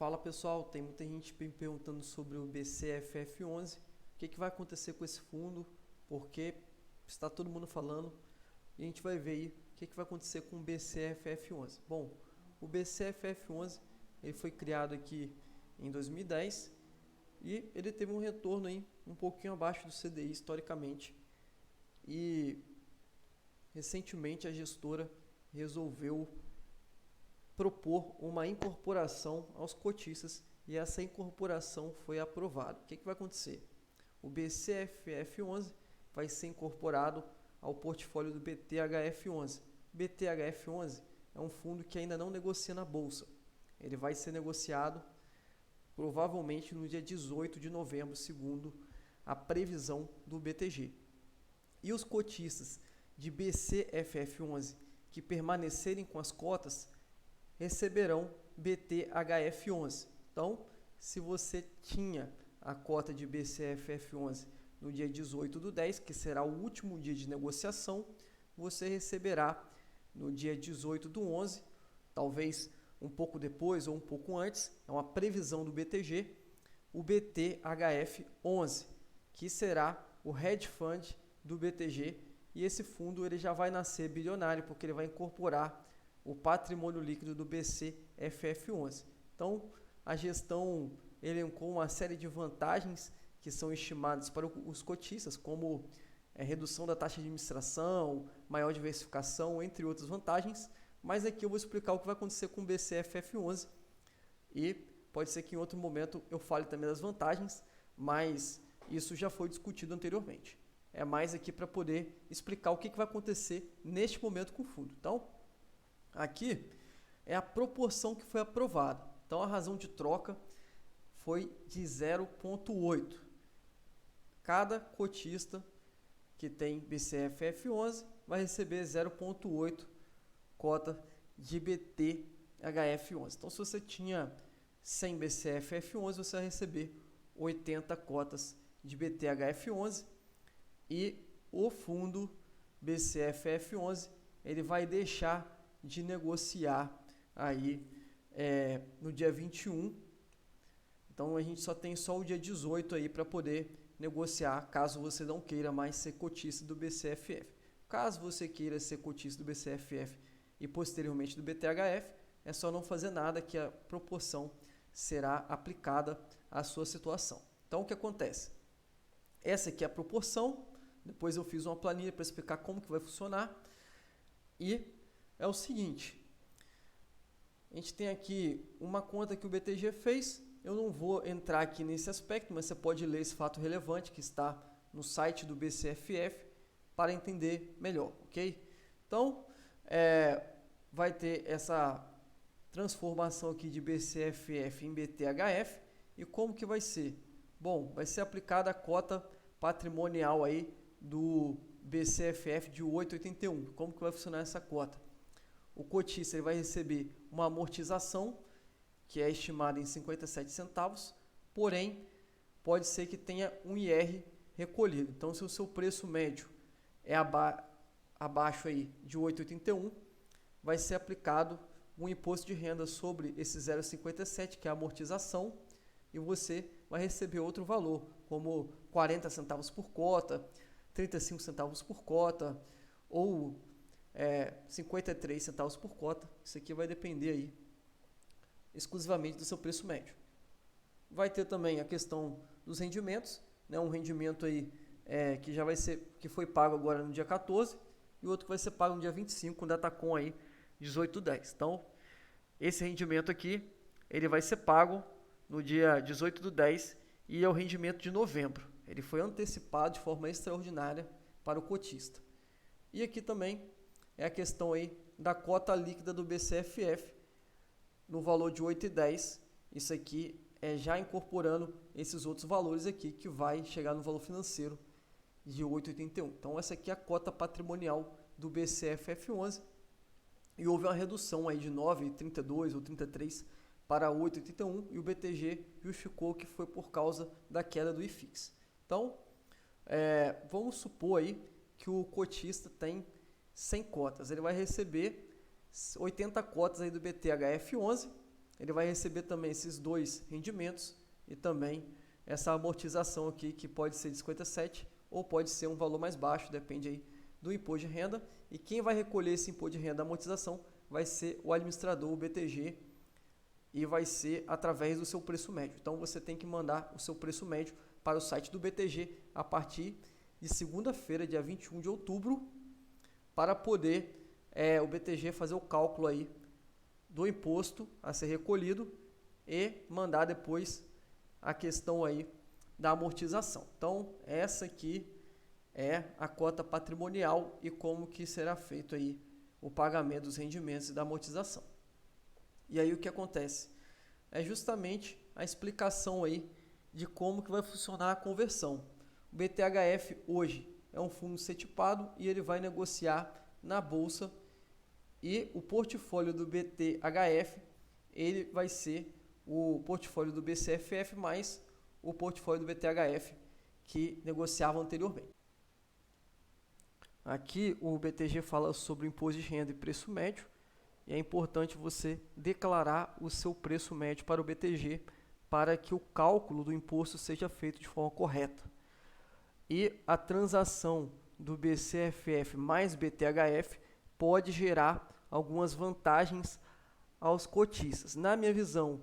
Fala pessoal, tem muita gente me perguntando sobre o BCFF11, o que vai acontecer com esse fundo, porque está todo mundo falando, e a gente vai ver aí o que vai acontecer com o BCFF11. Bom, o BCFF11 ele foi criado aqui em 2010 e ele teve um retorno aí um pouquinho abaixo do CDI historicamente, e recentemente a gestora resolveu propor uma incorporação aos cotistas e essa incorporação foi aprovada. O que vai acontecer? O BCFF11 vai ser incorporado ao portfólio do BTHF11. BTHF11 é um fundo que ainda não negocia na bolsa. Ele vai ser negociado provavelmente no dia 18 de novembro, segundo a previsão do BTG. E os cotistas de BCFF11 que permanecerem com as cotas receberão BTHF11. Então, se você tinha a cota de BCFF11 no dia 18/10, que será o último dia de negociação, você receberá no dia 18/11, talvez um pouco depois ou um pouco antes, é uma previsão do BTG, o BTHF11, que será o hedge fund do BTG, e esse fundo ele já vai nascer bilionário, porque ele vai incorporar o patrimônio líquido do BCFF11. Então, a gestão elencou uma série de vantagens que são estimadas para os cotistas, como redução da taxa de administração, maior diversificação, entre outras vantagens, mas aqui eu vou explicar o que vai acontecer com o BCFF11 e pode ser que em outro momento eu fale também das vantagens, mas isso já foi discutido anteriormente. É mais aqui para poder explicar o que vai acontecer neste momento com o fundo. Então, aqui é a proporção que foi aprovada. Então, a razão de troca foi de 0,8. Cada cotista que tem BCFF11 vai receber 0,8 cota de BTHF11. Então, se você tinha 100 BCFF11, você vai receber 80 cotas de BTHF11 e o fundo BCFF11 ele vai deixar de negociar aí no dia 21. Então a gente só tem o dia 18 aí para poder negociar, caso você não queira mais ser cotista do BCFF. Caso você queira ser cotista do BCFF e posteriormente do BTHF, é só não fazer nada que a proporção será aplicada à sua situação. Então o que acontece? Essa aqui é a proporção, depois eu fiz uma planilha para explicar como que vai funcionar, e é o seguinte, a gente tem aqui uma conta que o BTG fez, eu não vou entrar aqui nesse aspecto, mas você pode ler esse fato relevante que está no site do BCFF para entender melhor, ok? Então, vai ter essa transformação aqui de BCFF em BTHF, e como que vai ser? Bom, vai ser aplicada a cota patrimonial aí do BCFF de 8,81. Como que vai funcionar essa cota? O cotista ele vai receber uma amortização que é estimada em 57 centavos, porém pode ser que tenha um IR recolhido. Então, se o seu preço médio é abaixo aí de 8,81, vai ser aplicado um imposto de renda sobre esse 0,57, que é a amortização, e você vai receber outro valor, como 40 centavos por cota, 35 centavos por cota, ou 53 centavos por cota. Isso aqui vai depender aí exclusivamente do seu preço médio. Vai ter também a questão dos rendimentos, né? Um rendimento aí que já vai ser, que foi pago agora no dia 14, e outro que vai ser pago no dia 25, com datacom aí 18/10. Então, esse rendimento aqui, ele vai ser pago no dia 18/10 e é o rendimento de novembro. Ele foi antecipado de forma extraordinária para o cotista. E aqui também é a questão aí da cota líquida do BCFF no valor de 8,10. Isso aqui é já incorporando esses outros valores aqui, que vai chegar no valor financeiro de 8,81. Então essa aqui é a cota patrimonial do BCFF11 e houve uma redução aí de 9,32 ou 33 para 8,81 e o BTG justificou que foi por causa da queda do IFIX. Então, vamos supor aí que o cotista tem 100 cotas, ele vai receber 80 cotas aí do BTHF11 ele vai receber também esses dois rendimentos e também essa amortização aqui, que pode ser de 57 ou pode ser um valor mais baixo, depende aí do imposto de renda. E quem vai recolher esse imposto de renda da amortização vai ser o administrador, o BTG, e vai ser através do seu preço médio. Então você tem que mandar o seu preço médio para o site do BTG a partir de segunda-feira, dia 21 de outubro, para poder o BTG fazer o cálculo aí do imposto a ser recolhido e mandar depois a questão aí da amortização. Então, essa aqui é a cota patrimonial e como que será feito aí o pagamento dos rendimentos e da amortização. E aí o que acontece? É justamente a explicação aí de como que vai funcionar a conversão. O BTHF hoje é um fundo cetipado e ele vai negociar na bolsa, e o portfólio do BTHF ele vai ser o portfólio do BCFF mais o portfólio do BTHF que negociava anteriormente. Aqui o BTG fala sobre o imposto de renda e preço médio, e é importante você declarar o seu preço médio para o BTG para que o cálculo do imposto seja feito de forma correta. E a transação do BCFF mais BTHF pode gerar algumas vantagens aos cotistas. Na minha visão,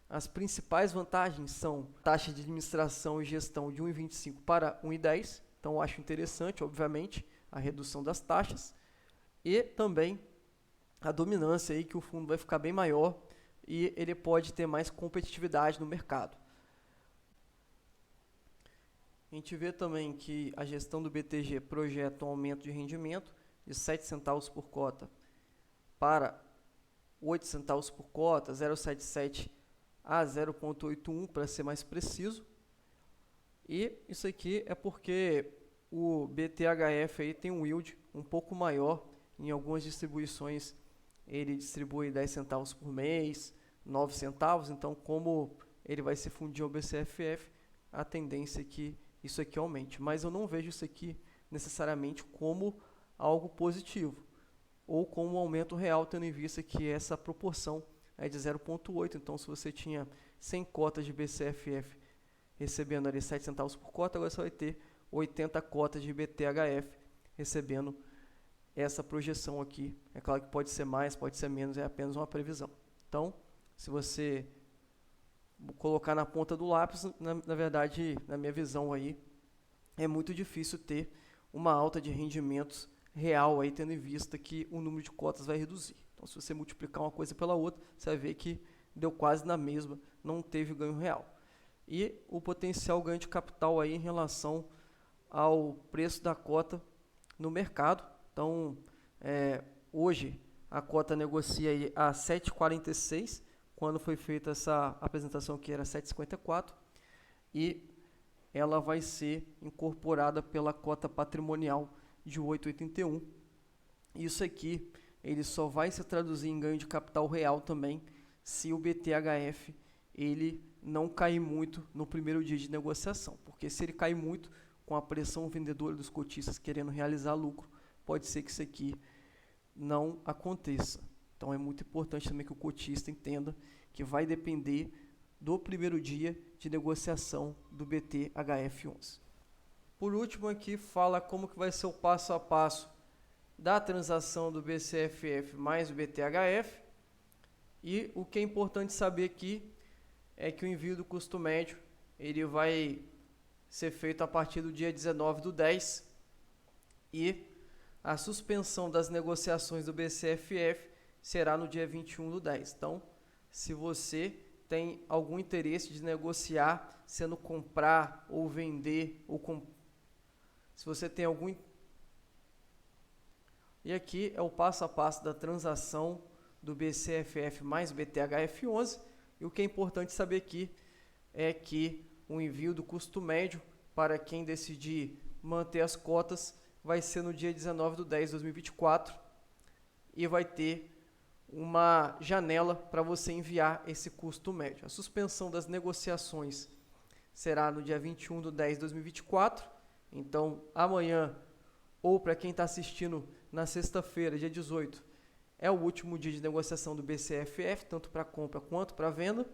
as principais vantagens são taxa de administração e gestão de 1,25 para 1,10. Então, eu acho interessante, obviamente, a redução das taxas. E também a dominância aí, que o fundo vai ficar bem maior e ele pode ter mais competitividade no mercado. A gente vê também que a gestão do BTG projeta um aumento de rendimento de 7 centavos por cota para 8 centavos por cota, 0,77 a 0,81 para ser mais preciso. E isso aqui é porque o BTHF aí tem um yield um pouco maior. Em algumas distribuições ele distribui 10 centavos por mês, 9 centavos. Então, como ele vai se fundir ao BCFF, a tendência é que isso aqui aumente. Mas eu não vejo isso aqui necessariamente como algo positivo ou como um aumento real, tendo em vista que essa proporção é de 0,8. Então, se você tinha 100 cotas de BCFF recebendo ali 7 centavos por cota, agora você vai ter 80 cotas de BTHF recebendo essa projeção aqui. É claro que pode ser mais, pode ser menos, é apenas uma previsão. Então, se você colocar na ponta do lápis, na verdade, na minha visão aí, é muito difícil ter uma alta de rendimentos real aí, tendo em vista que o número de cotas vai reduzir. Então, se você multiplicar uma coisa pela outra, você vai ver que deu quase na mesma, não teve ganho real. E o potencial ganho de capital aí em relação ao preço da cota no mercado. Então, hoje a cota negocia aí a 7,46, quando foi feita essa apresentação que era 7,54, e ela vai ser incorporada pela cota patrimonial de 8,81. Isso aqui ele só vai se traduzir em ganho de capital real também se o BTHF ele não cair muito no primeiro dia de negociação, porque se ele cair muito com a pressão vendedora dos cotistas querendo realizar lucro, pode ser que isso aqui não aconteça. Então é muito importante também que o cotista entenda que vai depender do primeiro dia de negociação do BTHF11. Por último aqui fala como que vai ser o passo a passo da transação do BCFF mais o BTHF, e o que é importante saber aqui é que o envio do custo médio ele vai ser feito a partir do dia 19/10 e a suspensão das negociações do BCFF será no dia 21/10. Então, se você tem algum interesse de negociar, sendo comprar ou vender, se você tem algum... E aqui é o passo a passo da transação do BCFF mais BTHF11, e o que é importante saber aqui é que o envio do custo médio para quem decidir manter as cotas vai ser no dia 19/10/2024 e vai ter uma janela para você enviar esse custo médio. A suspensão das negociações será no dia 21/10/2024, então amanhã, ou para quem está assistindo na sexta-feira, dia 18, é o último dia de negociação do BCFF, tanto para compra quanto para venda.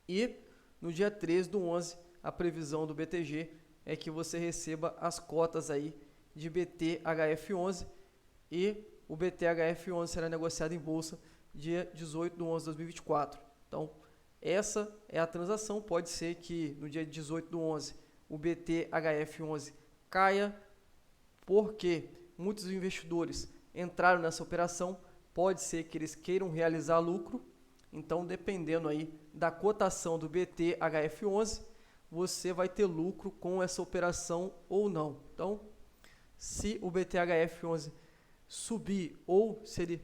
E no dia 13/11, a previsão do BTG é que você receba as cotas aí de BTHF11 e o BTHF11 será negociado em bolsa dia 18/11/2024. Então, essa é a transação. Pode ser que no dia 18/11 o BTHF11 caia, porque muitos investidores entraram nessa operação, pode ser que eles queiram realizar lucro. Então, dependendo aí da cotação do BTHF11, você vai ter lucro com essa operação ou não. Então, se o BTHF11 subir ou se ele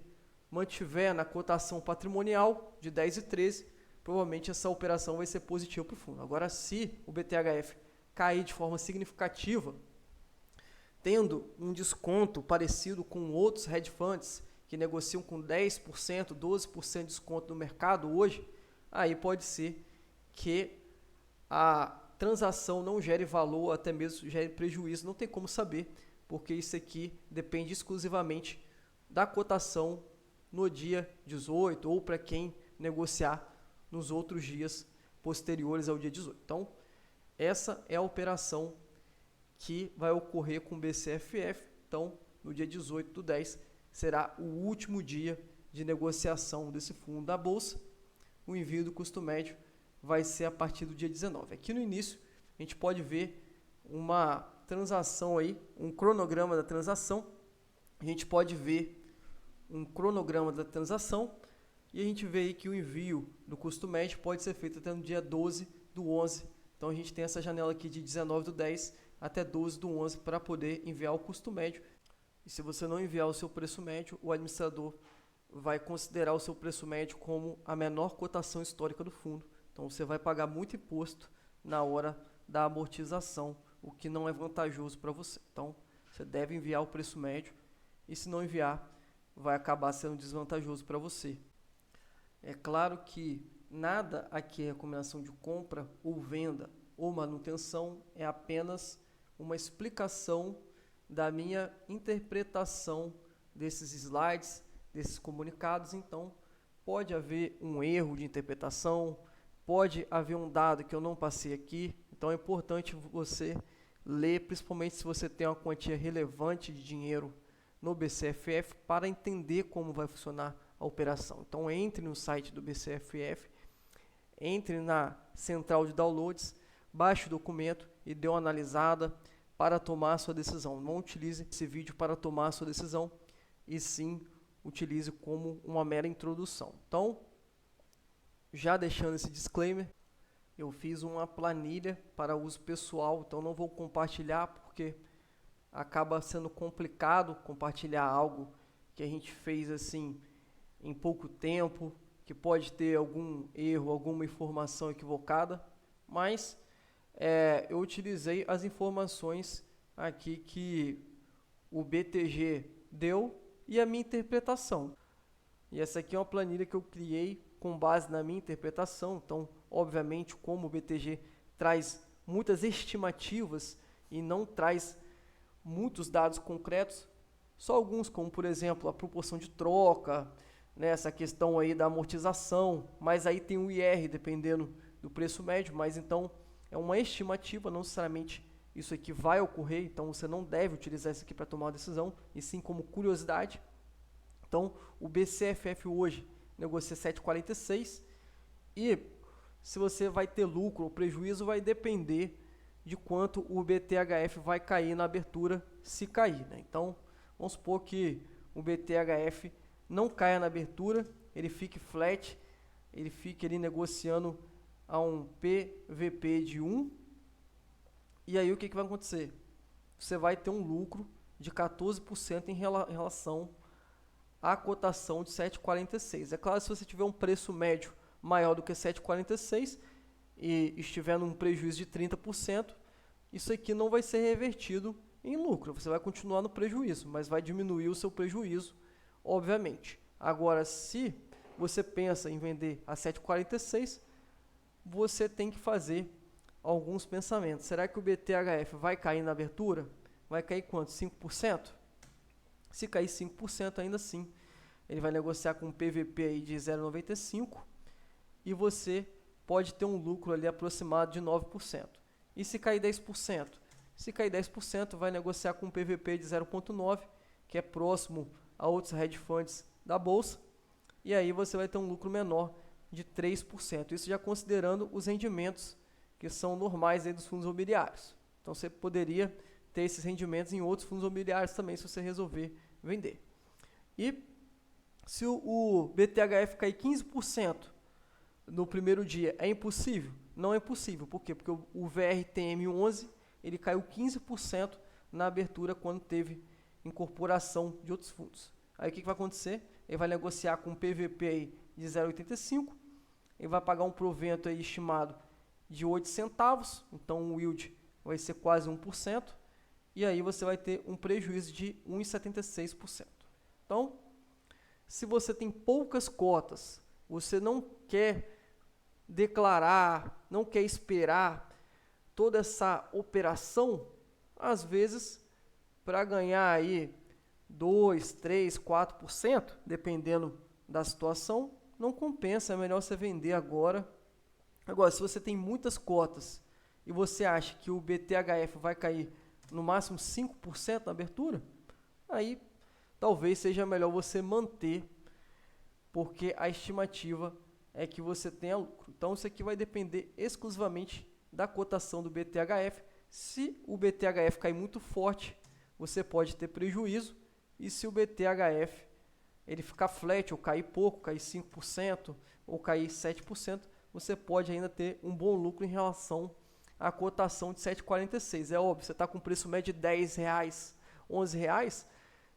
mantiver na cotação patrimonial de 10 e 13, provavelmente essa operação vai ser positiva para o fundo. Agora, se o BTHF cair de forma significativa, tendo um desconto parecido com outros hedge funds que negociam com 10%, 12% de desconto no mercado hoje, aí pode ser que a transação não gere valor, até mesmo gere prejuízo, não tem como saber, porque isso aqui depende exclusivamente da cotação no dia 18 ou para quem negociar nos outros dias posteriores ao dia 18. Então, essa é a operação que vai ocorrer com o BCFF. Então, no dia 18/10 será o último dia de negociação desse fundo da bolsa. O envio do custo médio vai ser a partir do dia 19. Aqui no início, a gente pode ver uma transação aí, um cronograma da transação. A gente pode ver um cronograma da transação e a gente vê aí que o envio do custo médio pode ser feito até no dia 12/11. Então, a gente tem essa janela aqui de 19/10 até 12/11 para poder enviar o custo médio. E se você não enviar o seu preço médio, o administrador vai considerar o seu preço médio como a menor cotação histórica do fundo. Então, você vai pagar muito imposto na hora da amortização, o que não é vantajoso para você. Então, você deve enviar o preço médio e, se não enviar, vai acabar sendo desvantajoso para você. É claro que nada aqui é recomendação de compra ou venda ou manutenção, é apenas uma explicação da minha interpretação desses slides, desses comunicados. Então, pode haver um erro de interpretação, pode haver um dado que eu não passei aqui. Então, é importante você ler, principalmente se você tem uma quantia relevante de dinheiro no BCFF, para entender como vai funcionar a operação. Então, entre no site do BCFF, entre na central de downloads, baixe o documento e dê uma analisada para tomar a sua decisão. Não utilize esse vídeo para tomar a sua decisão, e sim utilize como uma mera introdução. Então, já deixando esse disclaimer, eu fiz uma planilha para uso pessoal, então não vou compartilhar porque acaba sendo complicado compartilhar algo que a gente fez assim em pouco tempo, que pode ter algum erro, alguma informação equivocada, mas eu utilizei as informações aqui que o BTG deu e a minha interpretação. E essa aqui é uma planilha que eu criei com base na minha interpretação. Então, obviamente, como o BTG traz muitas estimativas e não traz muitos dados concretos, só alguns, como por exemplo a proporção de troca, né, essa questão aí da amortização, mas aí tem o IR dependendo do preço médio, mas então é uma estimativa, não necessariamente isso aqui vai ocorrer, então você não deve utilizar isso aqui para tomar uma decisão, e sim como curiosidade. Então, o BCFF hoje negocia 7,46 e se você vai ter lucro ou prejuízo vai depender de quanto o BTHF vai cair na abertura, se cair, né? Então, vamos supor que o BTHF não caia na abertura, ele fique flat, ele fique ali negociando a um PVP de 1, e aí o que vai acontecer? Você vai ter um lucro de 14% em relação à cotação de 7,46. É claro, se você tiver um preço médio maior do que 7,46 e estiver num prejuízo de 30%, isso aqui não vai ser revertido em lucro. Você vai continuar no prejuízo, mas vai diminuir o seu prejuízo, obviamente. Agora, se você pensa em vender a 7,46, você tem que fazer alguns pensamentos. Será que o BTHF vai cair na abertura? Vai cair quanto? 5%? Se cair 5%, ainda assim, ele vai negociar com um PVP aí de 0,95 e você pode ter um lucro ali aproximado de 9%. E se cair 10%? Se cair 10%, vai negociar com um PVP de 0,9, que é próximo a outros hedge funds da bolsa, e aí você vai ter um lucro menor de 3%. Isso já considerando os rendimentos que são normais aí dos fundos imobiliários. Então você poderia ter esses rendimentos em outros fundos imobiliários também, se você resolver vender. E se o BTHF cair 15% no primeiro dia, é impossível? Não é possível. Por quê? Porque o VRTM11 ele caiu 15% na abertura quando teve incorporação de outros fundos. Aí o que vai acontecer? Ele vai negociar com um PVP aí de 0,85, ele vai pagar um provento aí estimado de 8 centavos, então o yield vai ser quase 1%, e aí você vai ter um prejuízo de 1,76%. Então, se você tem poucas cotas, você não quer declarar, não quer esperar toda essa operação, às vezes, para ganhar aí 2, 3, 4%, dependendo da situação, não compensa, é melhor você vender agora. Agora, se você tem muitas cotas e você acha que o BTHF vai cair no máximo 5% na abertura, aí talvez seja melhor você manter, porque a estimativa é que você tenha lucro. Então, isso aqui vai depender exclusivamente da cotação do BTHF. Se o BTHF cair muito forte, você pode ter prejuízo, e se o BTHF ele ficar flat, ou cair pouco, cair 5%, ou cair 7%, você pode ainda ter um bom lucro em relação à cotação de 7,46. É óbvio, você está com preço médio de R$10, R$11,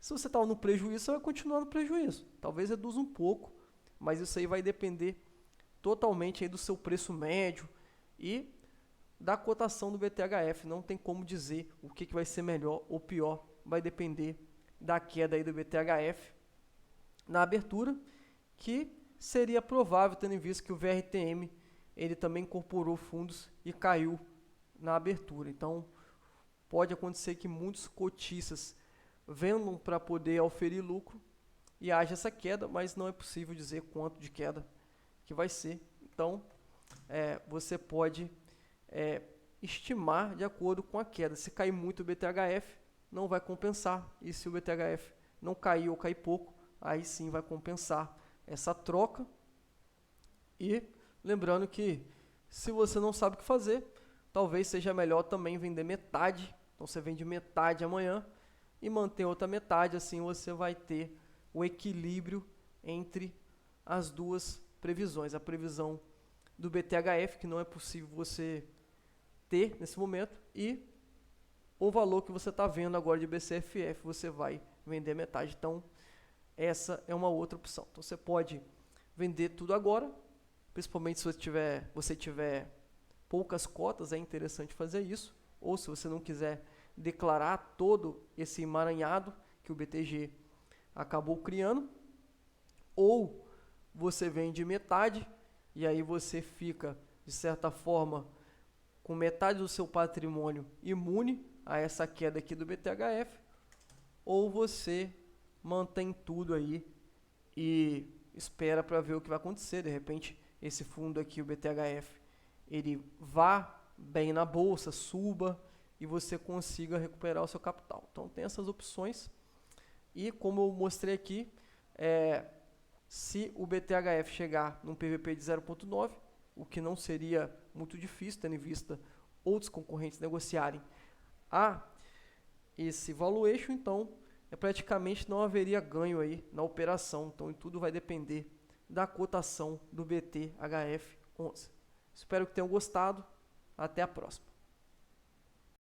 se você está no prejuízo, você vai continuar no prejuízo. Talvez reduza um pouco, mas isso aí vai depender totalmente aí do seu preço médio e da cotação do BTHF. Não tem como dizer o que vai ser melhor ou pior, vai depender da queda aí do BTHF na abertura, que seria provável, tendo em vista que o VRTM ele também incorporou fundos e caiu na abertura. Então, pode acontecer que muitos cotistas vendam para poder oferir lucro e haja essa queda, mas não é possível dizer quanto de queda que vai ser. Então, você pode estimar de acordo com a queda. Se cair muito o BTHF, não vai compensar. E se o BTHF não cair ou cair pouco, aí sim vai compensar essa troca. E lembrando que se você não sabe o que fazer, talvez seja melhor também vender metade. Então você vende metade amanhã e mantém outra metade, assim você vai ter o equilíbrio entre as duas previsões. A previsão do BTHF, que não é possível você ter nesse momento, e o valor que você está vendo agora de BCFF, você vai vender metade. Então, essa é uma outra opção. Então, você pode vender tudo agora, principalmente se você tiver poucas cotas, é interessante fazer isso. Ou se você não quiser declarar todo esse emaranhado que o BTG acabou criando, ou você vende metade e aí você fica, de certa forma, com metade do seu patrimônio imune a essa queda aqui do BTHF, ou você mantém tudo aí e espera para ver o que vai acontecer. De repente, esse fundo aqui, o BTHF, ele vá bem na bolsa, suba e você consiga recuperar o seu capital. Então, tem essas opções. E como eu mostrei aqui, se o BTHF chegar num PVP de 0,9, o que não seria muito difícil, tendo em vista outros concorrentes negociarem a esse valuation, então praticamente não haveria ganho aí na operação. Então, tudo vai depender da cotação do BTHF11. Espero que tenham gostado. Até a próxima.